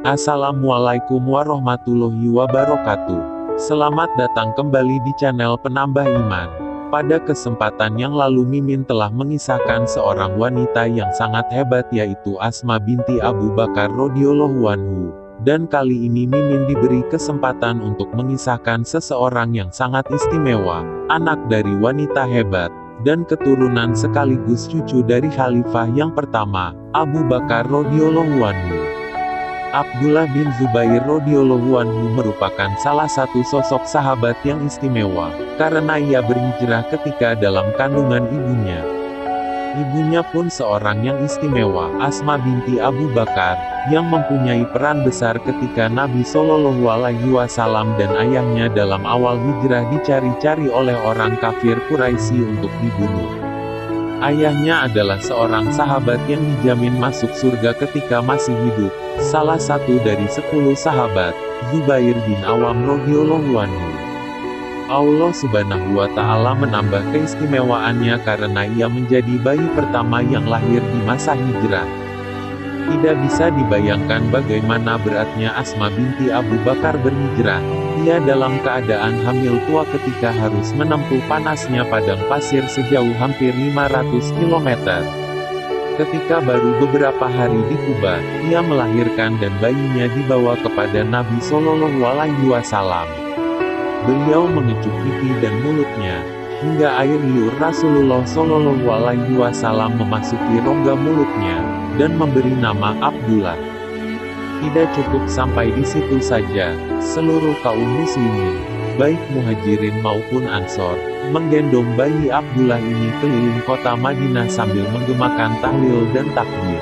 Assalamualaikum warahmatullahi wabarakatuh. Selamat datang kembali di channel Penambah Iman. Pada kesempatan yang lalu Mimin telah mengisahkan seorang wanita yang sangat hebat yaitu Asma binti Abu Bakar radhiyallahu anhu. Dan kali ini Mimin diberi kesempatan untuk mengisahkan seseorang yang sangat istimewa, anak dari wanita hebat, dan keturunan sekaligus cucu dari khalifah yang pertama, Abu Bakar radhiyallahu anhu. Abdullah bin Zubair radhiyallahu anhu merupakan salah satu sosok sahabat yang istimewa, karena ia berhijrah ketika dalam kandungan ibunya. Ibunya pun seorang yang istimewa, Asma binti Abu Bakar, yang mempunyai peran besar ketika Nabi Shallallahu Alaihi Wasallam dan ayahnya dalam awal hijrah dicari-cari oleh orang kafir Quraisy untuk dibunuh. Ayahnya adalah seorang sahabat yang dijamin masuk surga ketika masih hidup, salah satu dari 10 sahabat, Zubair bin Awam radhiyallahu anhu. Allah Subhanahu wa Ta'ala menambah keistimewaannya karena ia menjadi bayi pertama yang lahir di masa hijrah. Tidak bisa dibayangkan bagaimana beratnya Asma binti Abu Bakar berhijrah. Ia dalam keadaan hamil tua ketika harus menempuh panasnya padang pasir sejauh hampir 500 km. Ketika baru beberapa hari di Kuba, ia melahirkan dan bayinya dibawa kepada Nabi Shallallahu Alaihi Wasallam. Beliau mengecup pipi dan mulutnya, hingga air liur Rasulullah Shallallahu Alaihi Wasallam memasuki rongga mulutnya, dan memberi nama Abdullah. Tidak cukup sampai di situ saja, seluruh kaum muslimin, baik muhajirin maupun ansor, menggendong bayi Abdullah ini keliling kota Madinah sambil menggemakan tahlil dan takbir.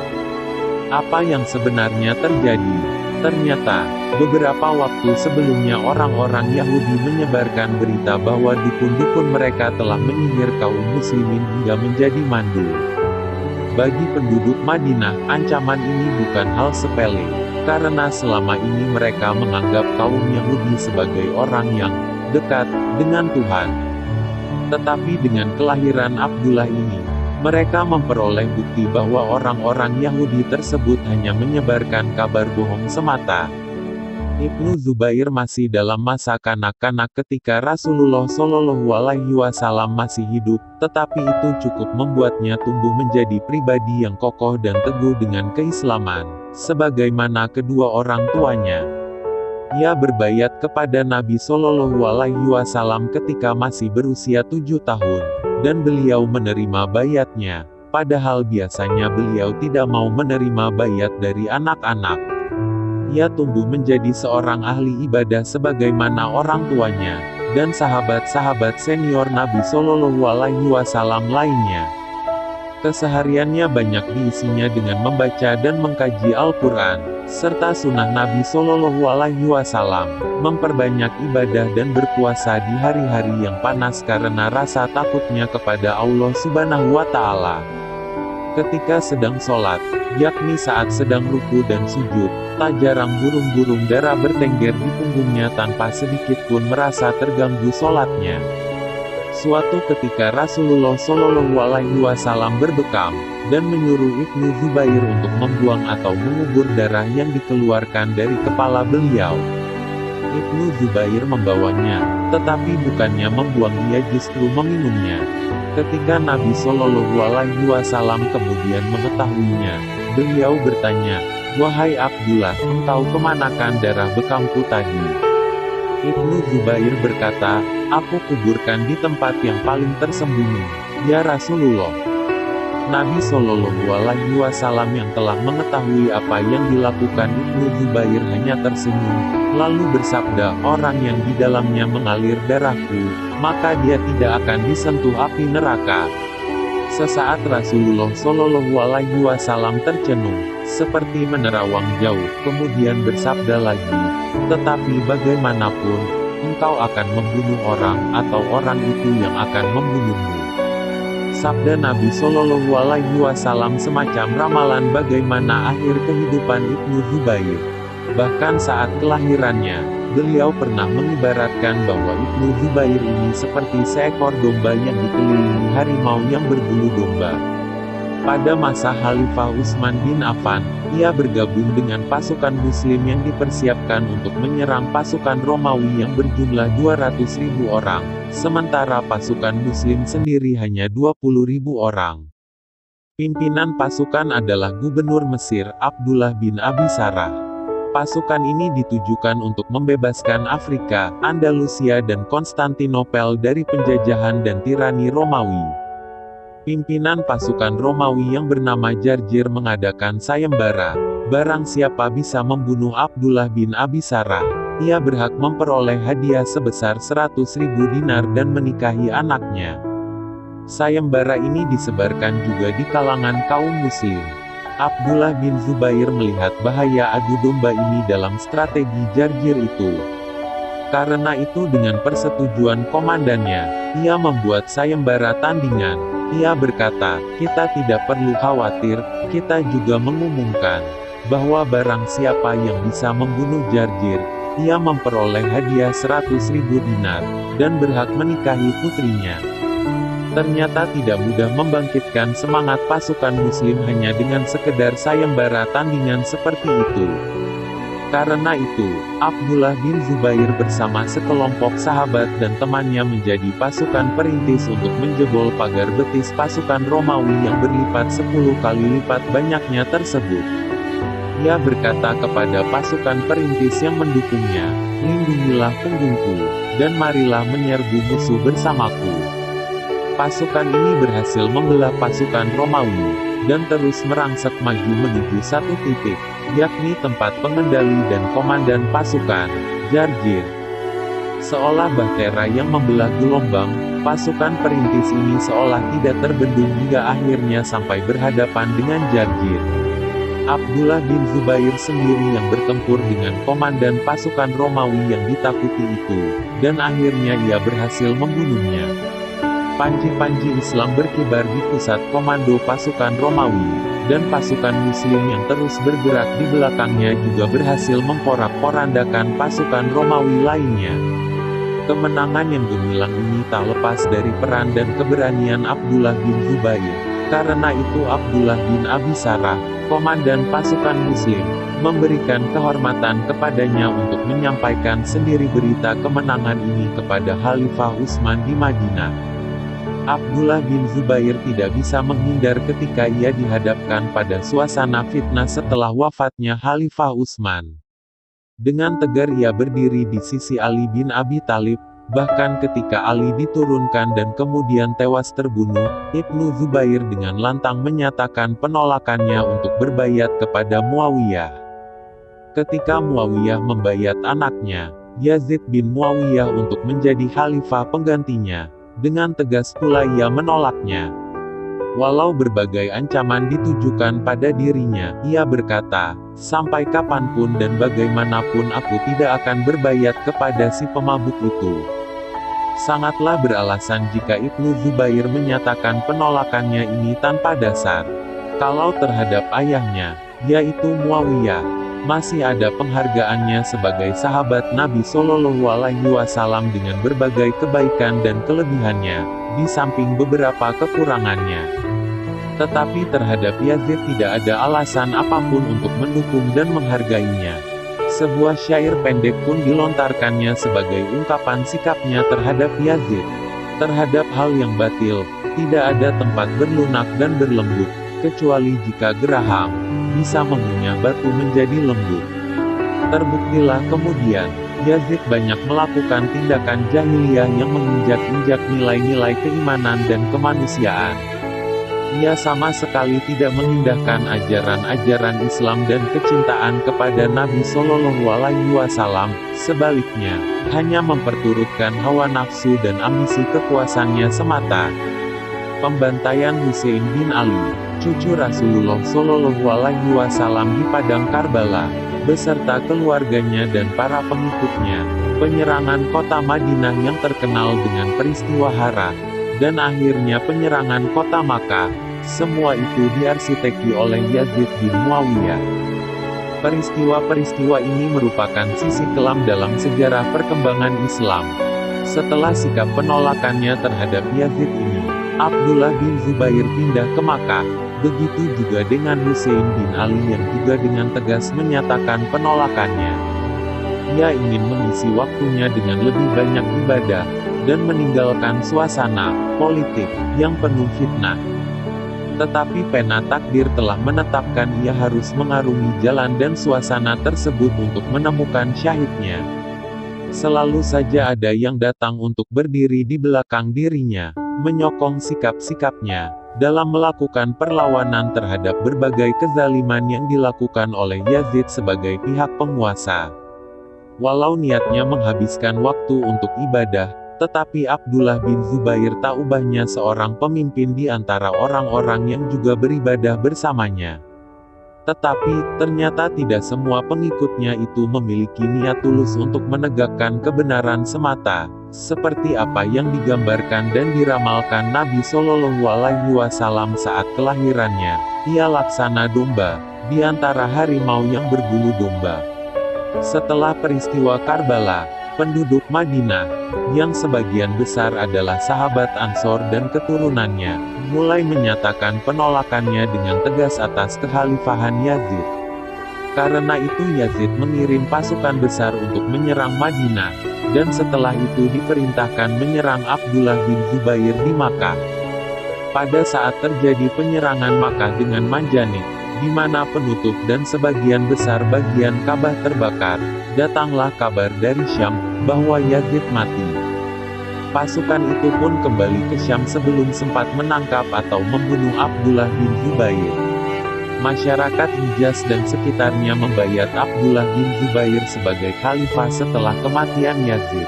Apa yang sebenarnya terjadi? Ternyata, beberapa waktu sebelumnya orang-orang Yahudi menyebarkan berita bahwa dukun-dukun mereka telah menyihir kaum muslimin hingga menjadi mandul. Bagi penduduk Madinah, ancaman ini bukan hal sepele, karena selama ini mereka menganggap kaum Yahudi sebagai orang yang dekat dengan Tuhan. Tetapi dengan kelahiran Abdullah ini, mereka memperoleh bukti bahwa orang-orang Yahudi tersebut hanya menyebarkan kabar bohong semata. Ibnu Zubair masih dalam masa kanak-kanak ketika Rasulullah Shallallahu Alaihi Wasallam masih hidup, tetapi itu cukup membuatnya tumbuh menjadi pribadi yang kokoh dan teguh dengan keislaman, sebagaimana kedua orang tuanya. Ia berbayat kepada Nabi Shallallahu Alaihi Wasallam ketika masih berusia 7 tahun, dan beliau menerima bayatnya, padahal biasanya beliau tidak mau menerima bayat dari anak-anak. Ia tumbuh menjadi seorang ahli ibadah sebagaimana orang tuanya, dan sahabat-sahabat senior Nabi Shallallahu Alaihi Wasallam lainnya. Kesehariannya banyak diisinya dengan membaca dan mengkaji Al-Quran, serta sunnah Nabi Shallallahu Alaihi Wasallam, memperbanyak ibadah dan berpuasa di hari-hari yang panas karena rasa takutnya kepada Allah Subhanahu wa Ta'ala. Ketika sedang sholat, yakni saat sedang ruku dan sujud, tak jarang burung-burung dara bertengger di punggungnya tanpa sedikit pun merasa terganggu sholatnya. Suatu ketika Rasulullah Shallallahu Alaihi Wasallam berbekam, dan menyuruh Ibnu Zubair untuk membuang atau mengubur darah yang dikeluarkan dari kepala beliau. Ibnu Zubair membawanya, tetapi bukannya membuang, ia justru meminumnya. Ketika Nabi Shallallahu Alaihi Wasallam kemudian mengetahuinya, beliau bertanya, "Wahai Abdullah, engkau kemanakan darah bekamku tadi?" Ibnu Zubair berkata, "Aku kuburkan di tempat yang paling tersembunyi, ya Rasulullah." Nabi Shallallahu Alaihi Wasallam yang telah mengetahui apa yang dilakukan Ibnu Zubair hanya tersenyum, lalu bersabda, "Orang yang di dalamnya mengalir darahku, maka dia tidak akan disentuh api neraka." Sesaat Rasulullah Shallallahu Alaihi Wasallam tercenung, seperti menerawang jauh, kemudian bersabda lagi, "Tetapi bagaimanapun, engkau akan membunuh orang, atau orang itu yang akan membunuhmu." Sabda Nabi Shallallahu Alaihi Wasallam semacam ramalan bagaimana akhir kehidupan Ibnu Zubair. Bahkan saat kelahirannya, beliau pernah mengibaratkan bahwa Ibnu Zubair ini seperti seekor domba yang dikelilingi harimau yang berbulu domba. Pada masa Khalifah Utsman bin Affan, ia bergabung dengan pasukan Muslim yang dipersiapkan untuk menyerang pasukan Romawi yang berjumlah 200.000 orang, sementara pasukan Muslim sendiri hanya 20.000 orang. Pimpinan pasukan adalah Gubernur Mesir, Abdullah bin Abi Sarah. Pasukan ini ditujukan untuk membebaskan Afrika, Andalusia dan Konstantinopel dari penjajahan dan tirani Romawi. Pimpinan pasukan Romawi yang bernama Jarjir mengadakan sayembara. Barang siapa bisa membunuh Abdullah bin Abi Sarah, ia berhak memperoleh hadiah sebesar 100.000 dinar dan menikahi anaknya. Sayembara ini disebarkan juga di kalangan kaum muslim. Abdullah bin Zubair melihat bahaya adu domba ini dalam strategi Jarjir itu. Karena itu dengan persetujuan komandannya, ia membuat sayembara tandingan. Ia berkata, "Kita tidak perlu khawatir, kita juga mengumumkan bahwa barang siapa yang bisa membunuh Jarjir, ia memperoleh hadiah 100.000 dinar, dan berhak menikahi putrinya." Ternyata tidak mudah membangkitkan semangat pasukan muslim hanya dengan sekedar sayembara tandingan seperti itu. Karena itu, Abdullah bin Zubair bersama sekelompok sahabat dan temannya menjadi pasukan perintis untuk menjebol pagar betis pasukan Romawi yang berlipat 10 kali lipat banyaknya tersebut. Ia berkata kepada pasukan perintis yang mendukungnya, "Lindungilah punggungku, dan marilah menyerbu musuh bersamaku." Pasukan ini berhasil membelah pasukan Romawi, dan terus merangsek maju menuju satu titik, yakni tempat pengendali dan komandan pasukan, Jarjir. Seolah bahtera yang membelah gelombang, pasukan perintis ini seolah tidak terbendung hingga akhirnya sampai berhadapan dengan Jarjir. Abdullah bin Zubair sendiri yang bertempur dengan komandan pasukan Romawi yang ditakuti itu, dan akhirnya ia berhasil membunuhnya. Panji-panji Islam berkibar di pusat komando pasukan Romawi, dan pasukan Muslim yang terus bergerak di belakangnya juga berhasil memporak-porandakan pasukan Romawi lainnya. Kemenangan yang gemilang ini tak lepas dari peran dan keberanian Abdullah bin Zubair. Karena itu Abdullah bin Abi Sarah, komandan pasukan Muslim, memberikan kehormatan kepadanya untuk menyampaikan sendiri berita kemenangan ini kepada Khalifah Utsman di Madinah. Abdullah bin Zubair tidak bisa menghindar ketika ia dihadapkan pada suasana fitnah setelah wafatnya Khalifah Utsman. Dengan tegar ia berdiri di sisi Ali bin Abi Thalib, bahkan ketika Ali diturunkan dan kemudian tewas terbunuh, Ibnu Zubair dengan lantang menyatakan penolakannya untuk berbaiat kepada Muawiyah. Ketika Muawiyah membaiat anaknya, Yazid bin Muawiyah untuk menjadi khalifah penggantinya, dengan tegas pula ia menolaknya. Walau berbagai ancaman ditujukan pada dirinya, ia berkata, "Sampai kapanpun dan bagaimanapun aku tidak akan berbaiat kepada si pemabuk itu." Sangatlah beralasan jika Ibnu Zubair menyatakan penolakannya ini tanpa dasar. Kalau terhadap ayahnya, yaitu Muawiyah, masih ada penghargaannya sebagai sahabat Nabi Shallallahu Alaihi Wasallam dengan berbagai kebaikan dan kelebihannya, di samping beberapa kekurangannya. Tetapi terhadap Yazid tidak ada alasan apapun untuk mendukung dan menghargainya. Sebuah syair pendek pun dilontarkannya sebagai ungkapan sikapnya terhadap Yazid. Terhadap hal yang batil, tidak ada tempat berlunak dan berlembut, kecuali jika geraham bisa mengunyah batu menjadi lembut. Terbuktilah kemudian, Yazid banyak melakukan tindakan jahiliyah yang menginjak-injak nilai-nilai keimanan dan kemanusiaan. Ia sama sekali tidak mengindahkan ajaran-ajaran Islam dan kecintaan kepada Nabi Shallallahu Alaihi Wasallam, sebaliknya, hanya memperturutkan hawa nafsu dan ambisi kekuasaannya semata. Pembantaian Husain bin Ali, cucu Rasulullah Shallallahu Alaihi Wasallam di padang Karbala, beserta keluarganya dan para pengikutnya, penyerangan kota Madinah yang terkenal dengan peristiwa Hara, dan akhirnya penyerangan kota Makkah, semua itu diarsiteki oleh Yazid bin Muawiyah. Peristiwa-peristiwa ini merupakan sisi kelam dalam sejarah perkembangan Islam. Setelah sikap penolakannya terhadap Yazid ini, Abdullah bin Zubair pindah ke Makkah, Begitu juga dengan Hussein bin Ali yang juga dengan tegas menyatakan penolakannya. Ia ingin mengisi waktunya dengan lebih banyak ibadah, dan meninggalkan suasana politik yang penuh fitnah. Tetapi pena takdir telah menetapkan ia harus mengarungi jalan dan suasana tersebut untuk menemukan syahidnya. Selalu saja ada yang datang untuk berdiri di belakang dirinya, menyokong sikap-sikapnya, dalam melakukan perlawanan terhadap berbagai kezaliman yang dilakukan oleh Yazid sebagai pihak penguasa. Walau niatnya menghabiskan waktu untuk ibadah, tetapi Abdullah bin Zubair tak ubahnya seorang pemimpin di antara orang-orang yang juga beribadah bersamanya. Tetapi, ternyata tidak semua pengikutnya itu memiliki niat tulus untuk menegakkan kebenaran semata, seperti apa yang digambarkan dan diramalkan Nabi Shallallahu Alaihi Wasallam saat kelahirannya. Ia laksana domba, di antara harimau yang berbulu domba. Setelah peristiwa Karbala, penduduk Madinah, yang sebagian besar adalah sahabat Ansor dan keturunannya, mulai menyatakan penolakannya dengan tegas atas kekhalifahan Yazid. Karena itu Yazid mengirim pasukan besar untuk menyerang Madinah, dan setelah itu diperintahkan menyerang Abdullah bin Zubair di Makkah. Pada saat terjadi penyerangan Makkah dengan Manjanik, di mana penutup dan sebagian besar bagian Ka'bah terbakar, datanglah kabar dari Syam, bahwa Yazid mati. Pasukan itu pun kembali ke Syam sebelum sempat menangkap atau membunuh Abdullah bin Zubair. Masyarakat Hijaz dan sekitarnya membayat Abdullah bin Zubair sebagai khalifah setelah kematian Yazid.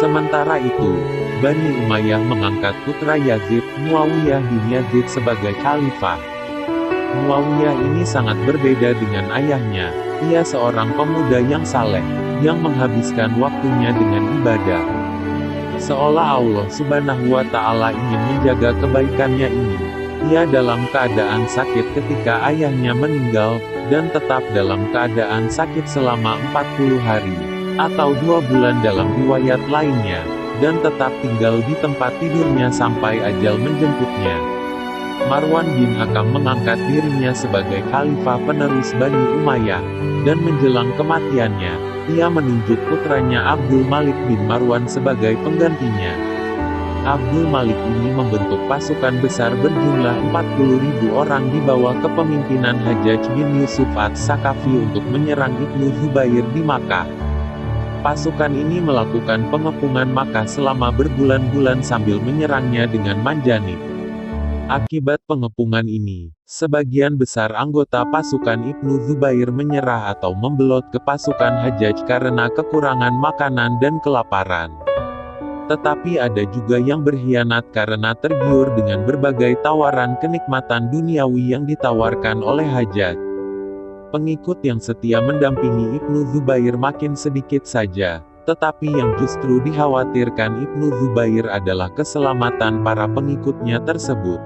Sementara itu, Bani Umayyah mengangkat putra Yazid, Muawiyah bin Yazid sebagai khalifah. Muawiyah ini sangat berbeda dengan ayahnya. Ia seorang pemuda yang saleh, yang menghabiskan waktunya dengan ibadah. Seolah Allah Subhanahu wa Ta'ala ingin menjaga kebaikannya ini. Ia dalam keadaan sakit ketika ayahnya meninggal, dan tetap dalam keadaan sakit selama 40 hari, atau 2 bulan dalam riwayat lainnya, dan tetap tinggal di tempat tidurnya sampai ajal menjemputnya. Marwan bin Hakam mengangkat dirinya sebagai khalifah penerus Bani Umayyah, dan menjelang kematiannya, ia menunjuk putranya Abdul Malik bin Marwan sebagai penggantinya. Abdul Malik ini membentuk pasukan besar berjumlah 40.000 orang di bawah kepemimpinan Hajjaj bin Yusuf Ats-Saqafi untuk menyerang Ibnu Zubair di Makkah. Pasukan ini melakukan pengepungan Makkah selama berbulan-bulan sambil menyerangnya dengan manjanik. Akibat pengepungan ini, sebagian besar anggota pasukan Ibnu Zubair menyerah atau membelot ke pasukan Hajjaj karena kekurangan makanan dan kelaparan. Tetapi ada juga yang berkhianat karena tergiur dengan berbagai tawaran kenikmatan duniawi yang ditawarkan oleh Hajjaj. Pengikut yang setia mendampingi Ibnu Zubair makin sedikit saja, tetapi yang justru dikhawatirkan Ibnu Zubair adalah keselamatan para pengikutnya tersebut.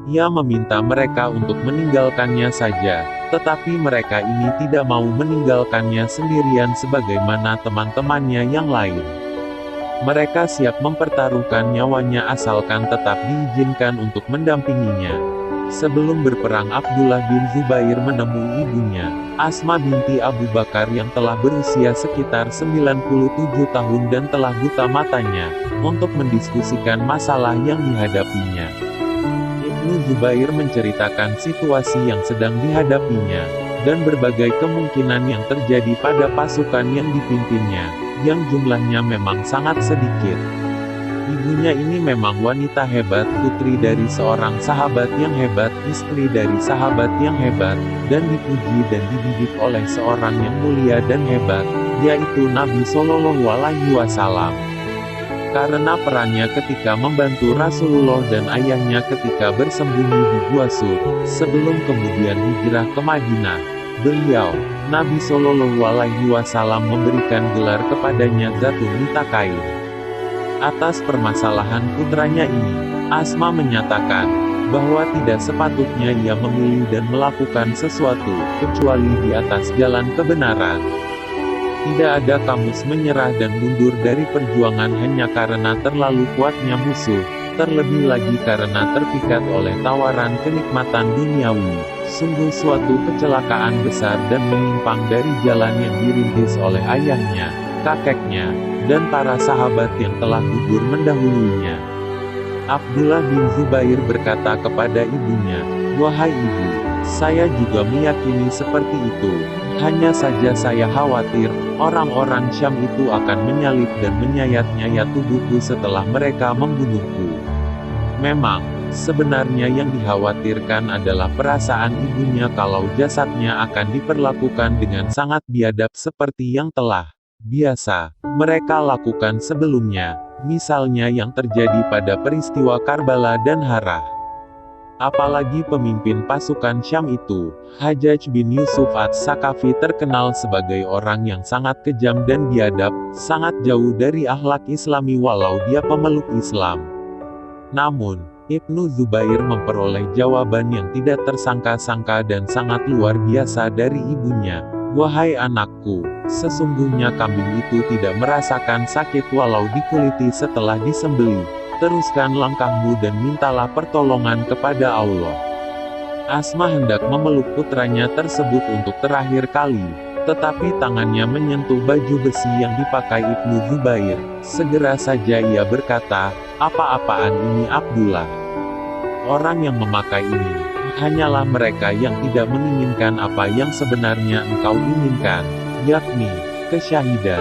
Ia meminta mereka untuk meninggalkannya saja, tetapi mereka ini tidak mau meninggalkannya sendirian sebagaimana teman-temannya yang lain. Mereka siap mempertaruhkan nyawanya asalkan tetap diizinkan untuk mendampinginya. Sebelum berperang Abdullah bin Zubair menemui ibunya, Asma binti Abu Bakar yang telah berusia sekitar 97 tahun dan telah buta matanya, untuk mendiskusikan masalah yang dihadapinya. Ibnu Zubair menceritakan situasi yang sedang dihadapinya, dan berbagai kemungkinan yang terjadi pada pasukan yang dipimpinnya, yang jumlahnya memang sangat sedikit. Ibunya ini memang wanita hebat, putri dari seorang sahabat yang hebat, istri dari sahabat yang hebat, dan dipuji dan dididik oleh seorang yang mulia dan hebat, yaitu Nabi Shallallahu Alaihi Wasallam. Karena perannya ketika membantu Rasulullah dan ayahnya ketika bersembunyi di Gua Sur, sebelum kemudian hijrah ke Madinah, beliau, Nabi Shallallahu Alaihi Wasallam memberikan gelar kepadanya Zatun Nitaqain. Atas permasalahan putranya ini, Asma menyatakan bahwa tidak sepatutnya ia memilih dan melakukan sesuatu, kecuali di atas jalan kebenaran. Tidak ada kamus menyerah dan mundur dari perjuangan hanya karena terlalu kuatnya musuh, terlebih lagi karena terpikat oleh tawaran kenikmatan duniawi. Sungguh suatu kecelakaan besar dan menyimpang dari jalan yang dirintis oleh ayahnya, kakeknya, dan para sahabat yang telah gugur mendahulunya. Abdullah bin Zubair berkata kepada ibunya, "Wahai ibu, saya juga meyakini seperti itu. Hanya saja saya khawatir, orang-orang Syam itu akan menyalib dan menyayat-nyayat tubuhku setelah mereka membunuhku." Memang, sebenarnya yang dikhawatirkan adalah perasaan ibunya kalau jasadnya akan diperlakukan dengan sangat biadab seperti yang telah biasa mereka lakukan sebelumnya, misalnya yang terjadi pada peristiwa Karbala dan Harah. Apalagi pemimpin pasukan Syam itu, Hajjaj bin Yusuf Ats-Saqafi terkenal sebagai orang yang sangat kejam dan biadab, sangat jauh dari akhlak Islami walau dia pemeluk Islam. Namun, Ibnu Zubair memperoleh jawaban yang tidak tersangka-sangka dan sangat luar biasa dari ibunya. "Wahai anakku, sesungguhnya kambing itu tidak merasakan sakit walau dikuliti setelah disembelih. Teruskan langkahmu dan mintalah pertolongan kepada Allah." Asma hendak memeluk putranya tersebut untuk terakhir kali, tetapi tangannya menyentuh baju besi yang dipakai Ibnu Zubair. Segera saja ia berkata, "Apa-apaan ini Abdullah? Orang yang memakai ini hanyalah mereka yang tidak menginginkan apa yang sebenarnya engkau inginkan, yakni kesyahidan."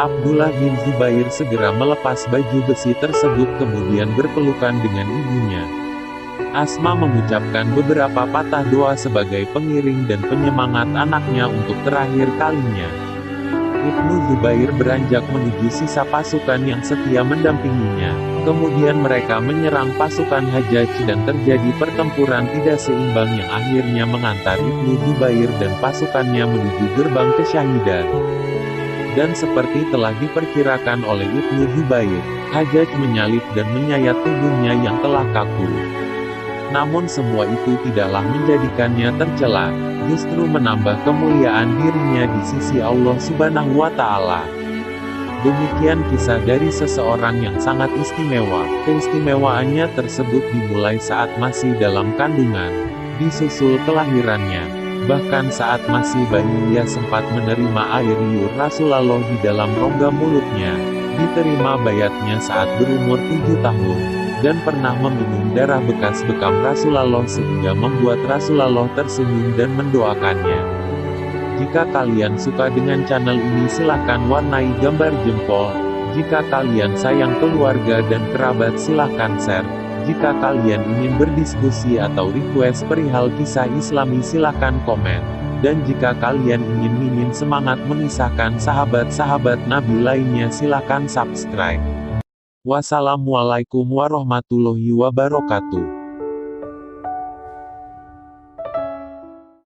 Abdullah bin Zubair segera melepas baju besi tersebut kemudian berpelukan dengan ibunya. Asma mengucapkan beberapa patah doa sebagai pengiring dan penyemangat anaknya untuk terakhir kalinya. Ibnu Zubair beranjak menuju sisa pasukan yang setia mendampinginya. Kemudian mereka menyerang pasukan Hajjaj dan terjadi pertempuran tidak seimbang yang akhirnya mengantar Ibnu Zubair dan pasukannya menuju gerbang kesyahidan. Dan seperti telah diperkirakan oleh Ibnu Zubair, Hajjaj menyalib dan menyayat tubuhnya yang telah kaku. Namun semua itu tidaklah menjadikannya tercela, justru menambah kemuliaan dirinya di sisi Allah Subhanahu wa Ta'ala. Demikian kisah dari seseorang yang sangat istimewa. Keistimewaannya tersebut dimulai saat masih dalam kandungan, disusul kelahirannya. Bahkan saat masih bayi ia sempat menerima air liur Rasulullah di dalam rongga mulutnya, diterima bayatnya saat berumur 7 tahun, dan pernah meminum darah bekas bekam Rasulullah sehingga membuat Rasulullah tersenyum dan mendoakannya. Jika kalian suka dengan channel ini silahkan warnai gambar jempol. Jika kalian sayang keluarga dan kerabat silahkan share. Jika kalian ingin berdiskusi atau request perihal kisah Islami silahkan komen. Dan jika kalian ingin mimin semangat mengisahkan sahabat-sahabat Nabi lainnya silahkan subscribe. Wassalamualaikum warahmatullahi wabarakatuh.